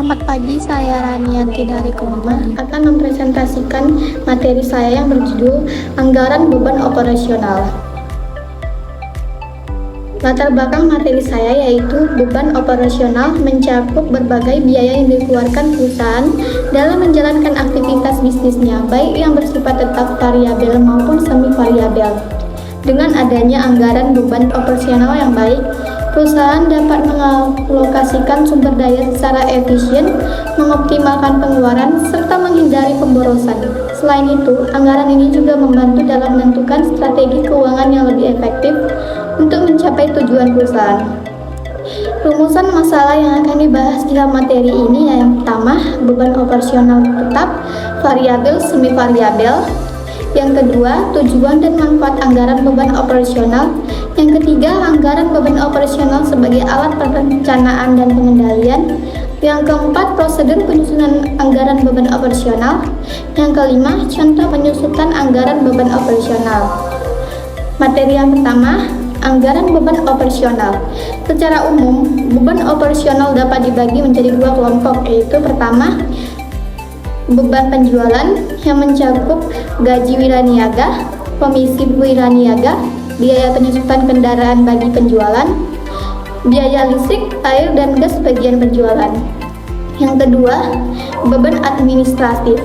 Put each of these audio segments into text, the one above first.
Selamat pagi, saya Ranianti dari Koma akan mempresentasikan materi saya yang berjudul Anggaran Beban Operasional. Latar belakang materi saya yaitu beban operasional mencakup berbagai biaya yang dikeluarkan perusahaan dalam menjalankan aktivitas bisnisnya, baik yang bersifat tetap variabel maupun semi variabel. Dengan adanya anggaran beban operasional yang baik, perusahaan dapat mengalokasikan sumber daya secara efisien, mengoptimalkan pengeluaran, serta menghindari pemborosan. Selain itu, anggaran ini juga membantu dalam menentukan strategi keuangan yang lebih efektif untuk mencapai tujuan perusahaan. Rumusan masalah yang akan dibahas dalam materi ini yang pertama, beban operasional tetap, variabel, semi variabel. Yang kedua, tujuan dan manfaat anggaran beban operasional. Yang ketiga, anggaran beban operasional sebagai alat perencanaan dan pengendalian. Yang keempat, prosedur penyusunan anggaran beban operasional. Yang kelima, contoh penyusunan anggaran beban operasional. Materi yang pertama, anggaran beban operasional. Secara umum, beban operasional dapat dibagi menjadi dua kelompok, yaitu pertama, beban penjualan yang mencakup gaji wiraniaga, komisi wiraniaga, biaya penyusutan kendaraan bagi penjualan, biaya listrik, air, dan gas bagian penjualan. Yang kedua, beban administratif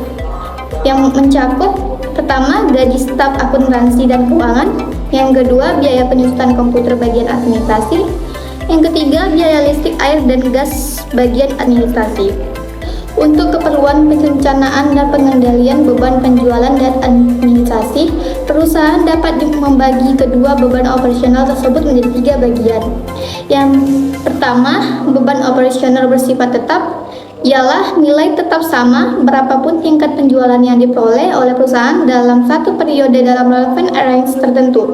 yang mencakup pertama, gaji staf akuntansi dan keuangan. Yang kedua, biaya penyusutan komputer bagian administrasi. Yang ketiga, biaya listrik, air, dan gas bagian administrasi. Untuk keperluan perencanaan dan pengendalian beban penjualan dan administrasi, perusahaan dapat membagi kedua beban operasional tersebut menjadi tiga bagian. Yang pertama, beban operasional bersifat tetap, ialah nilai tetap sama berapapun tingkat penjualan yang diperoleh oleh perusahaan dalam satu periode dalam relevan range tertentu.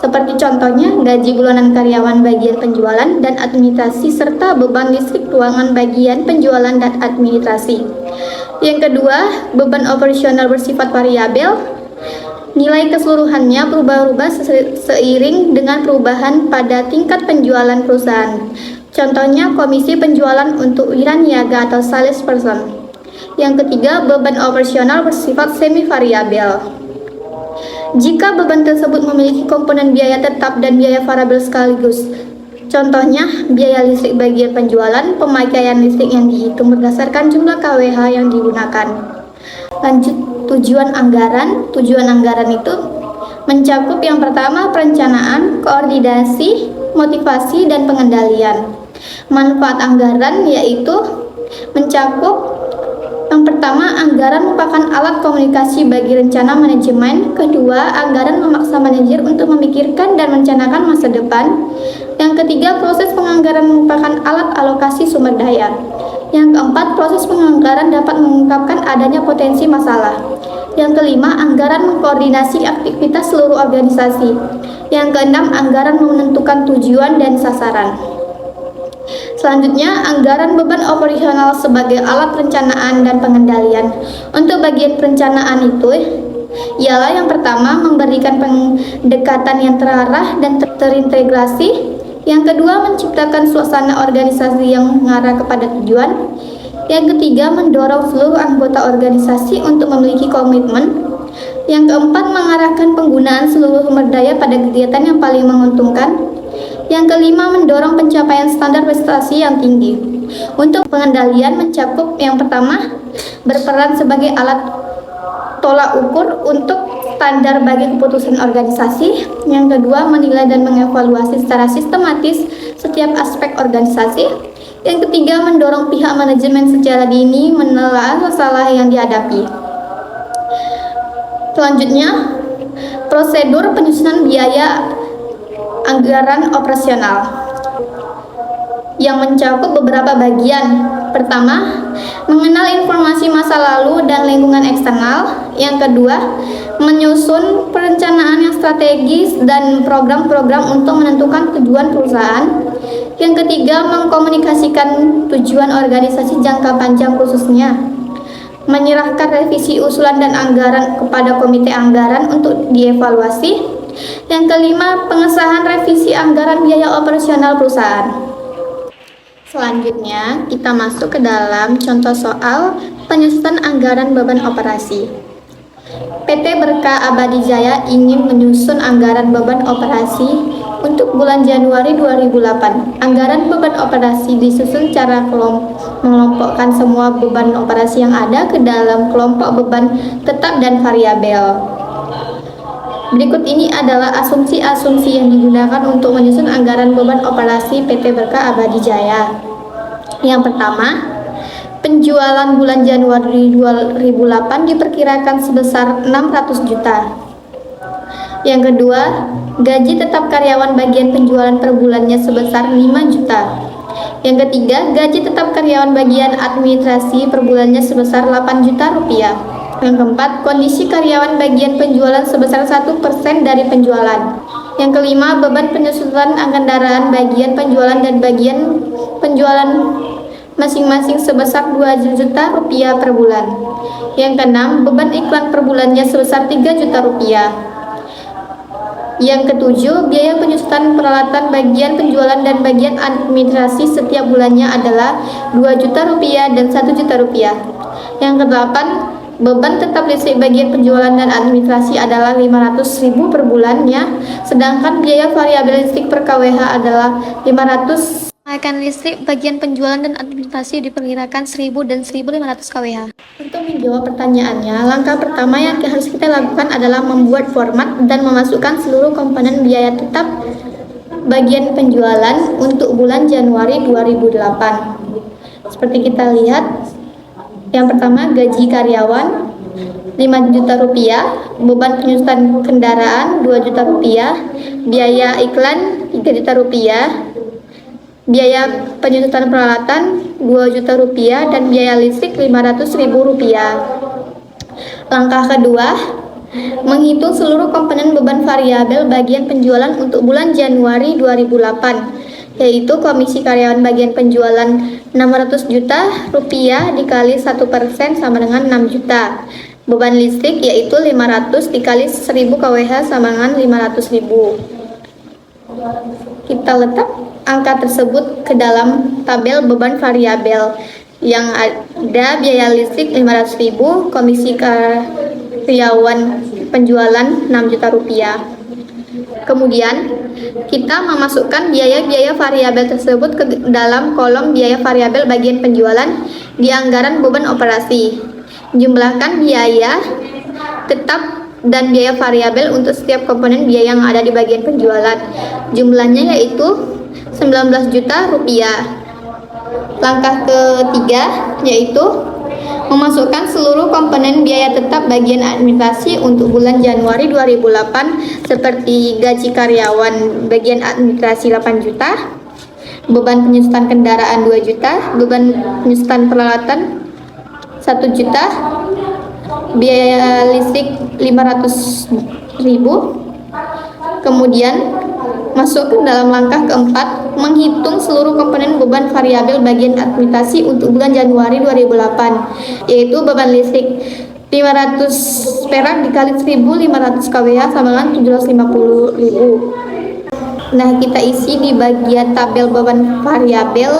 Seperti contohnya gaji bulanan karyawan bagian penjualan dan administrasi serta beban listrik ruangan bagian penjualan dan administrasi. Yang kedua, beban operasional bersifat variabel. Nilai keseluruhannya berubah-ubah seiring dengan perubahan pada tingkat penjualan perusahaan. Contohnya komisi penjualan untuk wiraniaga atau salesperson. Yang ketiga, beban operasional bersifat semi variabel. Jika beban tersebut memiliki komponen biaya tetap dan biaya variabel sekaligus, contohnya biaya listrik bagian penjualan, pemakaian listrik yang dihitung berdasarkan jumlah kWh yang digunakan. Lanjut, tujuan anggaran. Tujuan anggaran itu mencakup yang pertama, perencanaan, koordinasi, motivasi, dan pengendalian. Manfaat anggaran yaitu mencakup yang pertama, anggaran merupakan alat komunikasi bagi rencana manajemen. Kedua, anggaran memaksa manajer untuk memikirkan dan merencanakan masa depan. Yang ketiga, proses penganggaran merupakan alat alokasi sumber daya. Yang keempat, proses penganggaran dapat mengungkapkan adanya potensi masalah. Yang kelima, anggaran mengkoordinasi aktivitas seluruh organisasi. Yang keenam, anggaran menentukan tujuan dan sasaran. Selanjutnya, anggaran beban operasional sebagai alat perencanaan dan pengendalian. Untuk bagian perencanaan itu, ialah yang pertama, memberikan pendekatan yang terarah dan terintegrasi. Yang kedua, menciptakan suasana organisasi yang mengarah kepada tujuan. Yang ketiga, mendorong seluruh anggota organisasi untuk memiliki komitmen. Yang keempat, mengarahkan penggunaan seluruh sumber daya pada kegiatan yang paling menguntungkan. Yang kelima, mendorong pencapaian standar prestasi yang tinggi. Untuk pengendalian mencakup yang pertama, berperan sebagai alat tolak ukur untuk standar bagi keputusan organisasi. Yang kedua, menilai dan mengevaluasi secara sistematis setiap aspek organisasi. Yang ketiga, mendorong pihak manajemen secara dini menelaah masalah yang dihadapi. Selanjutnya, prosedur penyusunan biaya anggaran operasional yang mencakup beberapa bagian. Pertama, mengenal informasi masa lalu dan lingkungan eksternal. Yang kedua, menyusun perencanaan yang strategis dan program-program untuk menentukan tujuan perusahaan. Yang ketiga, mengkomunikasikan tujuan organisasi jangka panjang khususnya. Menyerahkan revisi usulan dan anggaran kepada komite anggaran untuk dievaluasi. Yang kelima, pengesahan revisi anggaran biaya operasional perusahaan. Selanjutnya, kita masuk ke dalam contoh soal penyusunan anggaran beban operasi. PT Berkah Abadi Jaya ingin menyusun anggaran beban operasi untuk bulan Januari 2008. Anggaran beban operasi disusun cara mengelompokkan semua beban operasi yang ada ke dalam kelompok beban tetap dan variabel. Berikut ini adalah asumsi-asumsi yang digunakan untuk menyusun anggaran beban operasi PT Berkah Abadi Jaya. Yang pertama, penjualan bulan Januari 2008 diperkirakan sebesar 600 juta. Yang kedua, gaji tetap karyawan bagian penjualan per bulannya sebesar 5 juta. Yang ketiga, gaji tetap karyawan bagian administrasi per bulannya sebesar 8 juta rupiah. Yang keempat, kondisi karyawan bagian penjualan sebesar 1% dari penjualan. Yang kelima, beban penyusunan kendaraan bagian penjualan dan bagian penjualan masing-masing sebesar 2 juta rupiah per bulan. Yang keenam, beban iklan per bulannya sebesar 3 juta rupiah. Yang ketujuh, biaya penyusunan peralatan bagian penjualan dan bagian administrasi setiap bulannya adalah 2 juta rupiah dan 1 juta rupiah. Yang kedelapan, beban tetap listrik bagian penjualan dan administrasi adalah 500.000 per bulannya, sedangkan biaya variabel listrik per kWh adalah 500. Kenaikan listrik bagian penjualan dan administrasi diperkirakan 1.000 dan 1.500 kWh. Untuk menjawab pertanyaannya, langkah pertama yang harus kita lakukan adalah membuat format dan memasukkan seluruh komponen biaya tetap bagian penjualan untuk bulan Januari 2008. Seperti kita lihat, yang pertama gaji karyawan 5 juta rupiah, beban penyusunan kendaraan 2 juta rupiah, biaya iklan 3 juta rupiah, biaya penyusunan peralatan 2 juta rupiah, dan biaya listrik 500.000 rupiah. Langkah kedua, menghitung seluruh komponen beban variabel bagian penjualan untuk bulan Januari 2008, yaitu komisi karyawan bagian penjualan 600 juta rupiah dikali 1% sama dengan 6 juta. Beban listrik yaitu 500 dikali 1000 kWh sama dengan 500.000. Kita letak angka tersebut ke dalam tabel beban variabel yang ada biaya listrik 500.000, komisi karyawan penjualan 6 juta rupiah. Kemudian kita memasukkan biaya-biaya variabel tersebut ke dalam kolom biaya variabel bagian penjualan di anggaran beban operasi. Jumlahkan biaya tetap dan biaya variabel untuk setiap komponen biaya yang ada di bagian penjualan. Jumlahnya yaitu 19 juta rupiah. Langkah ketiga yaitu memasukkan seluruh komponen biaya tetap bagian administrasi untuk bulan Januari 2008 seperti gaji karyawan bagian administrasi 8 juta, beban penyusunan kendaraan 2 juta, beban penyusunan peralatan 1 juta, biaya listrik 500.000. Kemudian masuk ke dalam langkah keempat, menghitung seluruh komponen beban variabel bagian administrasi untuk bulan Januari 2008, yaitu beban listrik 500 perak dikali 1.500 kWh sama dengan 750.000. Nah, kita isi di bagian tabel beban variabel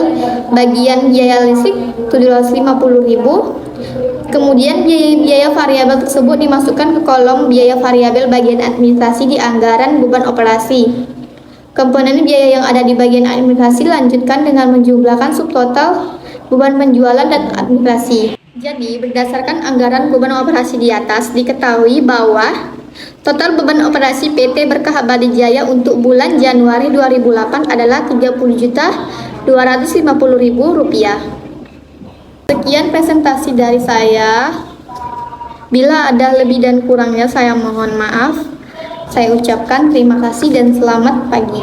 bagian biaya listrik 750.000. Kemudian biaya variabel tersebut dimasukkan ke kolom biaya variabel bagian administrasi di anggaran beban operasi. Komponen biaya yang ada di bagian administrasi lanjutkan dengan menjumlahkan subtotal beban penjualan dan administrasi. Jadi, berdasarkan anggaran beban operasi di atas, diketahui bahwa total beban operasi PT Berkah Abadi Jaya untuk bulan Januari 2008 adalah Rp30.250.000. Sekian presentasi dari saya. Bila ada lebih dan kurangnya saya mohon maaf. Saya ucapkan terima kasih dan selamat pagi.